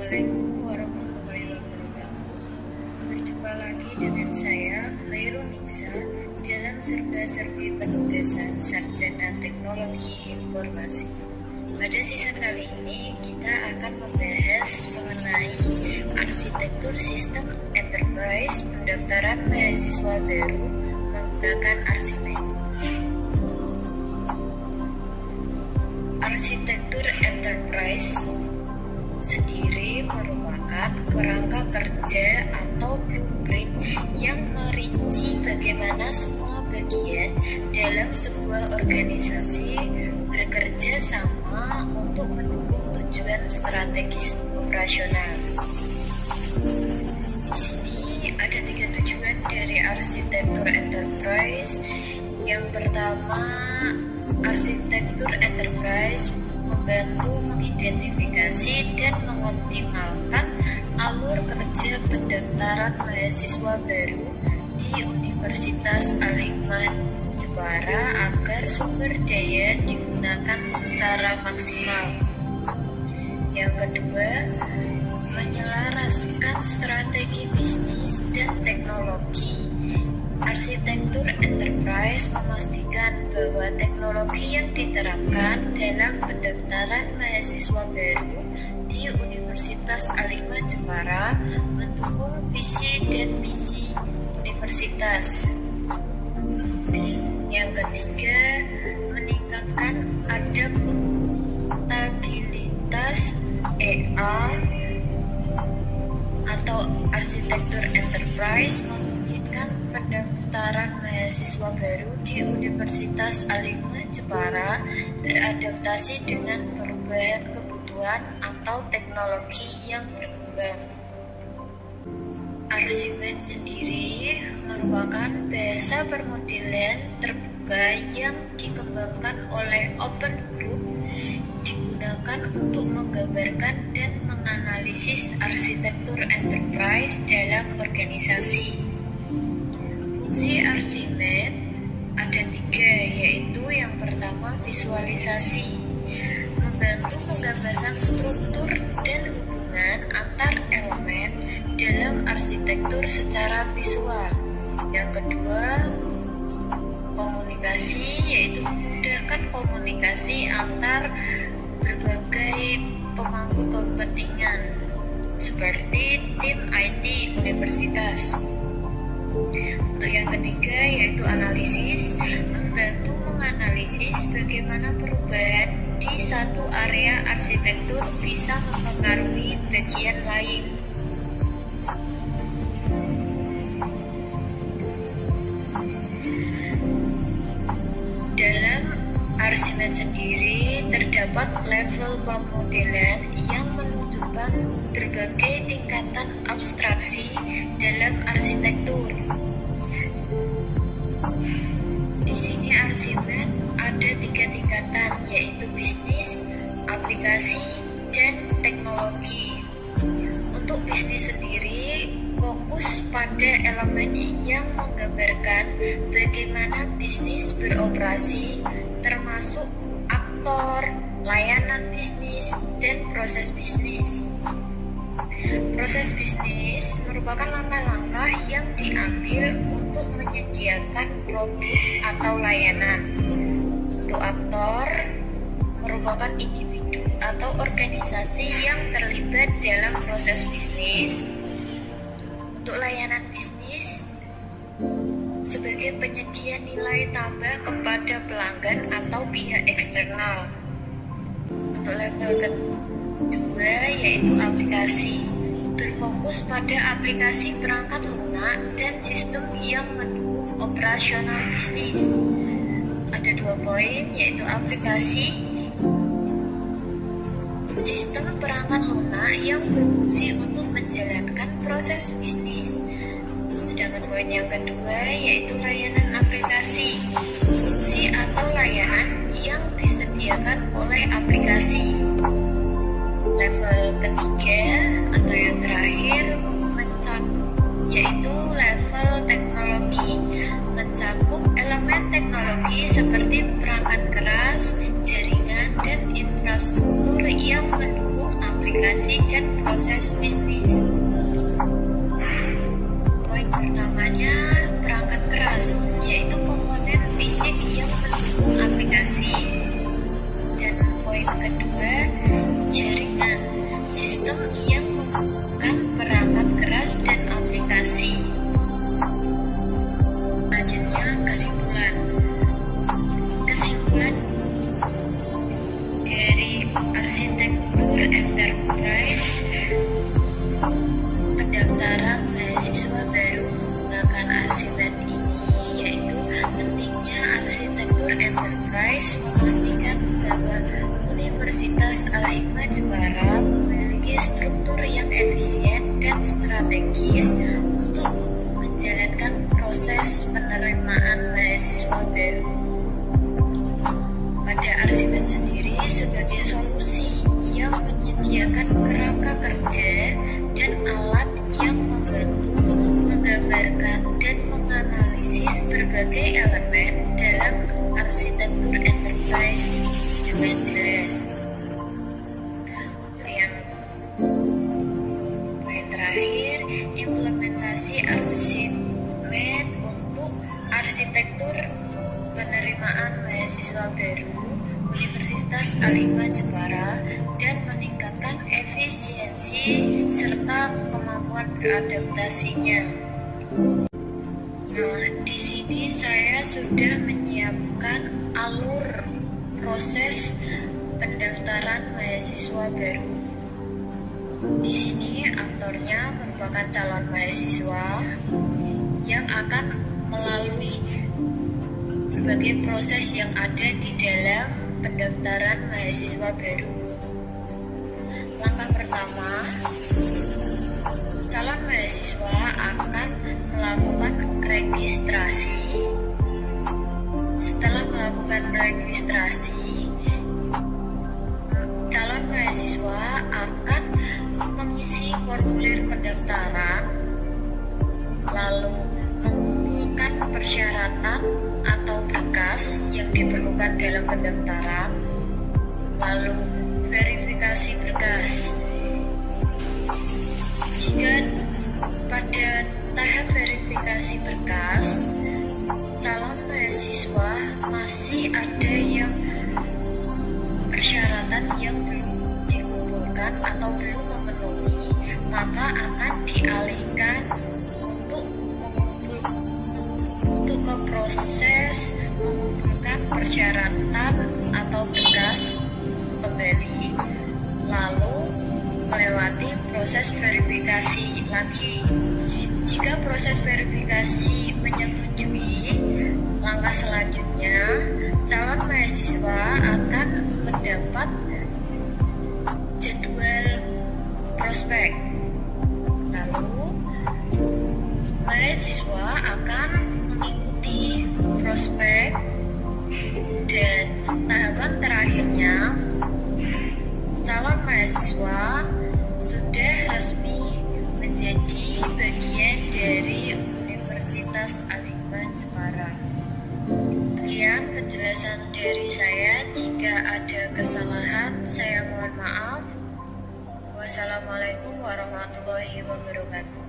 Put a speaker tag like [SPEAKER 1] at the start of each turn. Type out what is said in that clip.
[SPEAKER 1] Assalamualaikum warahmatullahi wabarakatuh. Berjumpa lagi dengan saya, Khairul Nisa, dalam survei penugasan Sarjana Teknologi Informasi. Pada season kali ini, kita akan membahas mengenai arsitektur sistem enterprise pendaftaran mahasiswa baru menggunakan Arsimed. Arsitektur enterprise sendiri merupakan kerangka kerja atau blueprint yang merinci bagaimana semua bagian dalam sebuah organisasi bekerja sama untuk mendukung tujuan strategis operasional. Di sini ada 3 tujuan dari arsitektur enterprise. Yang pertama, arsitektur enterprise membantu mengidentifikasi dan mengoptimalkan alur kerja pendaftaran mahasiswa baru di Universitas Al-Hikmah Jepara agar sumber daya digunakan secara maksimal. Yang kedua, menyelaraskan strategi bisnis dan teknologi. Arsitektur enterprise memastikan bahwa teknologi yang diterapkan dalam pendaftaran mahasiswa baru di Universitas Al-Hikmah Jepara mendukung visi dan misi universitas. Yang ketiga, meningkatkan adaptabilitas EA atau arsitektur enterprise memungkinkan pendaftaran mahasiswa baru di Universitas Al-Hikmah Jepara beradaptasi dengan perubahan kebutuhan atau teknologi yang berkembang. Arsimed sendiri merupakan bahasa permodelan terbuka yang dikembangkan oleh Open Group, digunakan untuk menggambarkan dan menganalisis arsitektur enterprise dalam organisasi. Fungsi Arsimed ada 3, yaitu yang pertama visualisasi, membantu menggambarkan struktur dan hubungan antar elemen dalam arsitektur secara visual. Yang kedua, komunikasi, yaitu memudahkan komunikasi antar berbagai pemangku kepentingan seperti tim IT universitas. Untuk yang ketiga, yaitu analisis, membantu menganalisis bagaimana perubahan di satu area arsitektur bisa mempengaruhi bagian lain. Dalam Arsimed sendiri terdapat level pemodelan yang menunjukkan berbagai tingkatan abstraksi dalam arsitektur. Di sini Arsimed ada 3 tingkatan, yaitu bisnis, aplikasi, dan teknologi. Untuk bisnis sendiri fokus pada elemen yang menggambarkan bagaimana bisnis beroperasi, termasuk aktor, layanan bisnis, dan proses bisnis. Proses bisnis merupakan langkah-langkah yang diambil untuk menyediakan produk atau layanan. Untuk aktor merupakan individu atau organisasi yang terlibat dalam proses bisnis. Untuk layanan bisnis sebagai penyedia nilai tambah kepada pelanggan atau pihak eksternal. Untuk level kedua, yaitu aplikasi, berfokus pada aplikasi perangkat lunak dan sistem yang mendukung operasional bisnis. Ada 2 poin, yaitu aplikasi, sistem perangkat lunak yang berfungsi untuk menjalankan proses bisnis. Sedangkan poin yang kedua, yaitu layanan aplikasi, fungsi atau layanan yang disediakan oleh aplikasi. Level ketiga atau yang terakhir yaitu level teknologi, mencakup elemen teknologi seperti perangkat keras, jaringan, dan infrastruktur yang mendukung aplikasi aplikasi dan proses bisnis. Poin pertamanya perangkat keras, yaitu komponen fisik yang mendukung aplikasi. Dan poin kedua, jaringan, sistem yang menghubungkan perangkat keras dan aplikasi. Selanjutnya kesimpulan dari arsitektur enterprise. Pendaftaran mahasiswa baru menggunakan Arsimed ini, yaitu pentingnya arsitektur enterprise memastikan bahwa Universitas Al-Hikmah Jepara memiliki struktur yang efisien dan strategis untuk menjalankan proses penerimaan mahasiswa baru. Pada Arsimed sendiri sebagai solusi yang menyediakan kerangka kerja dan alat yang membantu menggambarkan dan menganalisis berbagai elemen dalam arsitektur enterprise dengan jelas. Yang poin terakhir, implementasi Arsimed untuk arsitektur penerimaan mahasiswa baru Universitas Al-Hikmah Jepara dan meningkatkan efisiensi serta kemampuan beradaptasinya. Nah, di sini saya sudah menyiapkan alur proses pendaftaran mahasiswa baru. Di sini aktornya merupakan calon mahasiswa yang akan melalui berbagai proses yang ada di dalam pendaftaran mahasiswa baru. Langkah pertama, calon mahasiswa akan melakukan registrasi. Setelah melakukan registrasi, calon mahasiswa akan mengisi formulir pendaftaran, lalu mengumpulkan persyaratan atau berkas yang diperlukan dalam pendaftaran, lalu verifikasi berkas. Jika pada tahap verifikasi berkas calon mahasiswa masih ada yang persyaratan yang belum dikumpulkan atau belum memenuhi, maka akan dialihkan untuk ke proses mengumpulkan persyaratan atau berkas kembali, lalu melewati proses verifikasi lagi. Jika proses verifikasi menyetujui, langkah selanjutnya calon mahasiswa akan mendapat jadwal prospek. Lalu mahasiswa akan mengikuti prospek, dan tahapan terakhirnya calon mahasiswa sudah resmi menjadi bagian dari Universitas Al-Hikmah Jepara. Sekian penjelasan dari saya. Jika ada kesalahan, saya mohon maaf. Wassalamualaikum warahmatullahi wabarakatuh.